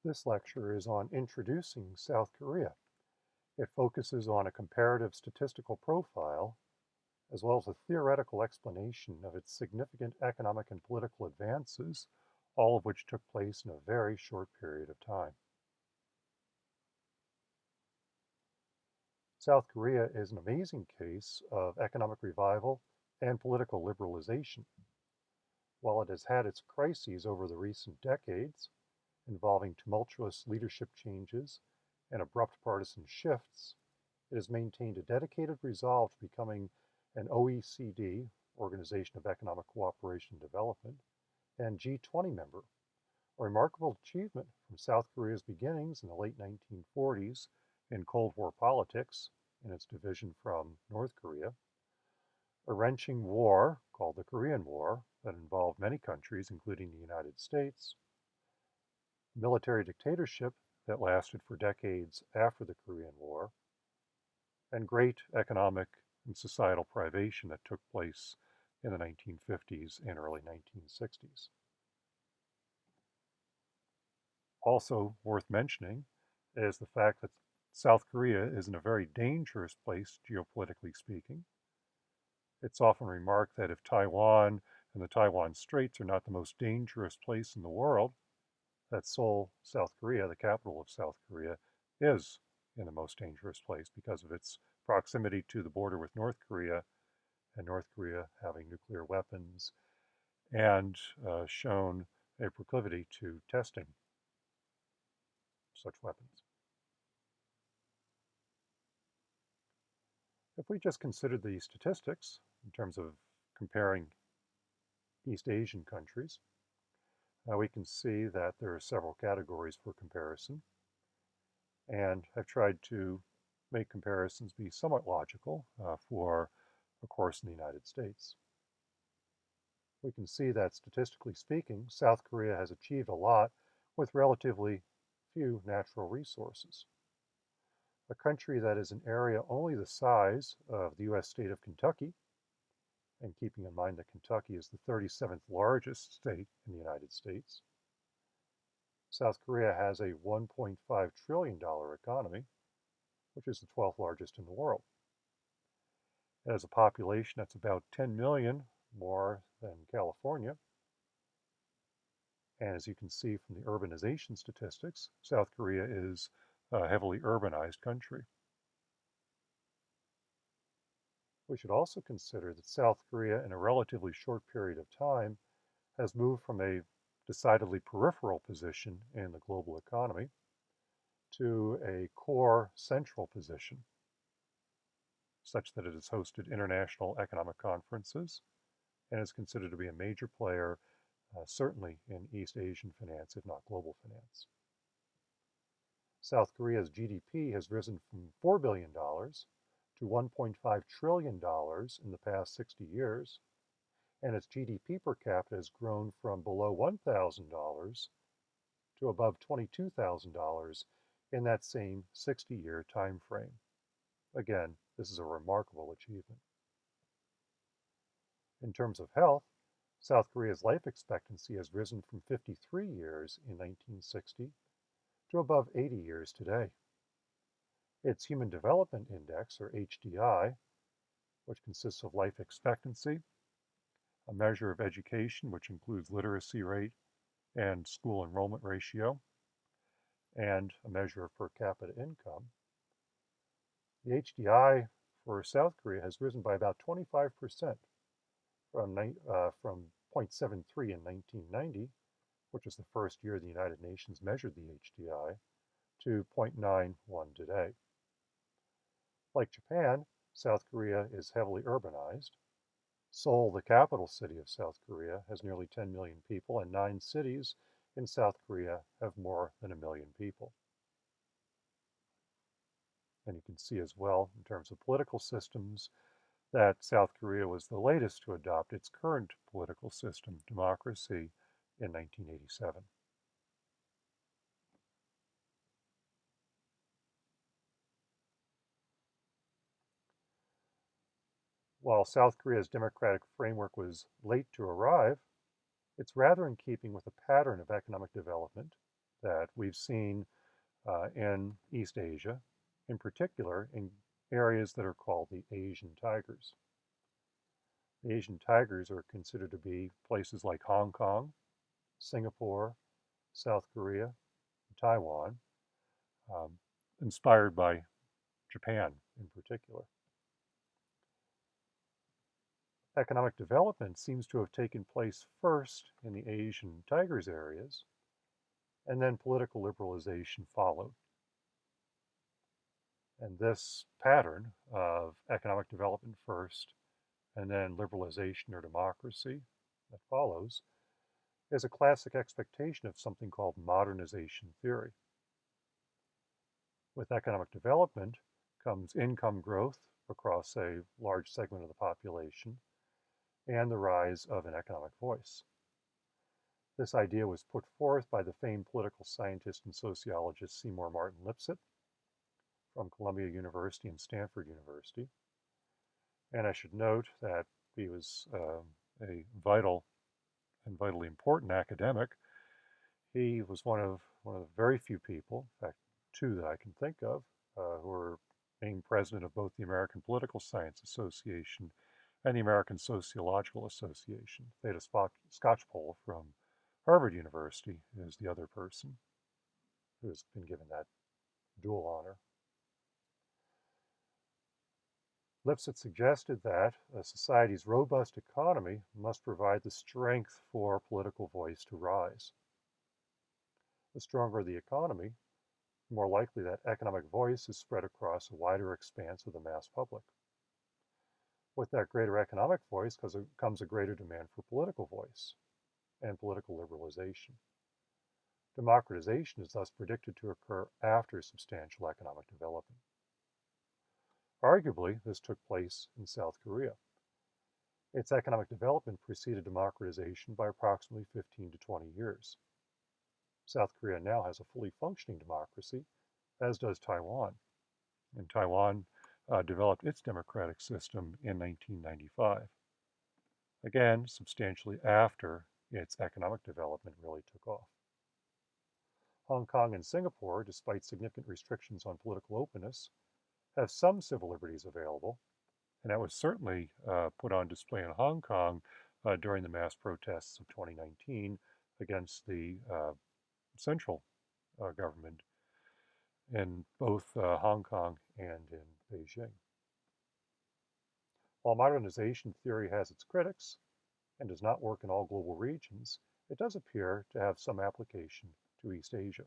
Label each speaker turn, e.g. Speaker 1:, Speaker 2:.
Speaker 1: This lecture is on introducing South Korea. It focuses on a comparative statistical profile, as well as a theoretical explanation of its significant economic and political advances, all of which took place in a very short period of time. South Korea is an amazing case of economic revival and political liberalization. While it has had its crises over the recent decades, involving tumultuous leadership changes and abrupt partisan shifts, it has maintained a dedicated resolve to becoming an OECD, Organization of Economic Cooperation and Development, and G20 member, a remarkable achievement from South Korea's beginnings in the late 1940s in Cold War politics in its division from North Korea, a wrenching war called the Korean War that involved many countries, including the United States, military dictatorship that lasted for decades after the Korean War, and great economic and societal privation that took place in the 1950s and early 1960s. Also worth mentioning is the fact that South Korea is in a very dangerous place, geopolitically speaking. It's often remarked that if Taiwan and the Taiwan Straits are not the most dangerous place in the world, that Seoul, South Korea, the capital of South Korea, is in the most dangerous place because of its proximity to the border with North Korea, and North Korea having nuclear weapons and shown a proclivity to testing such weapons. If we just considered the statistics in terms of comparing East Asian countries, we can see that there are several categories for comparison, and I've tried to make comparisons be somewhat logical for a course in the United States. We can see that statistically speaking, South Korea has achieved a lot with relatively few natural resources. A country that is an area only the size of the US state of Kentucky, and keeping in mind that Kentucky is the 37th largest state in the United States, South Korea has a $1.5 trillion economy, which is the 12th largest in the world. It has a population that's about 10 million more than California. And as you can see from the urbanization statistics, South Korea is a heavily urbanized country. We should also consider that South Korea, in a relatively short period of time, has moved from a decidedly peripheral position in the global economy to a core central position, such that it has hosted international economic conferences and is considered to be a major player, certainly in East Asian finance, if not global finance. South Korea's GDP has risen from $4 billion to $1.5 trillion in the past 60 years, and its GDP per capita has grown from below $1,000 to above $22,000 in that same 60-year time frame. Again, this is a remarkable achievement. In terms of health, South Korea's life expectancy has risen from 53 years in 1960 to above 80 years today. Its Human Development Index, or HDI, which consists of life expectancy, a measure of education, which includes literacy rate and school enrollment ratio, and a measure of per capita income. The HDI for South Korea has risen by about 25% from 0.73 in 1990, which was the first year the United Nations measured the HDI, to 0.91 today. Like Japan, South Korea is heavily urbanized. Seoul, the capital city of South Korea, has nearly 10 million people, and 9 cities in South Korea have more than 1 million people. And you can see as well, in terms of political systems, that South Korea was the latest to adopt its current political system, democracy, in 1987. While South Korea's democratic framework was late to arrive, it's rather in keeping with a pattern of economic development that we've seen in East Asia, in particular in areas that are called the Asian tigers. The Asian tigers are considered to be places like Hong Kong, Singapore, South Korea, Taiwan, um, inspired by Japan in particular. Economic development seems to have taken place first in the Asian tigers areas, and then political liberalization followed. And this pattern of economic development first and then liberalization or democracy that follows is a classic expectation of something called modernization theory. With economic development comes income growth across a large segment of the population and the rise of an economic voice. This idea was put forth by the famed political scientist and sociologist Seymour Martin Lipset from Columbia University and Stanford University. And I should note that he was a vital and vitally important academic. He was one of the very few people, in fact, two that I can think of, who were named president of both the American Political Science Association and the American Sociological Association. Theda Skocpol from Harvard University is the other person who has been given that dual honor. Lipset suggested that a society's robust economy must provide the strength for political voice to rise. The stronger the economy, the more likely that economic voice is spread across a wider expanse of the mass public. With that greater economic voice comes a greater demand for political voice and political liberalization. Democratization is thus predicted to occur after substantial economic development. Arguably, this took place in South Korea. Its economic development preceded democratization by approximately 15 to 20 years. South Korea now has a fully functioning democracy, as does Taiwan. And Taiwan developed its democratic system in 1995. Again, substantially after its economic development really took off. Hong Kong and Singapore, despite significant restrictions on political openness, have some civil liberties available, and that was certainly put on display in Hong Kong during the mass protests of 2019 against the central government in both Hong Kong and in Beijing. While modernization theory has its critics and does not work in all global regions, it does appear to have some application to East Asia.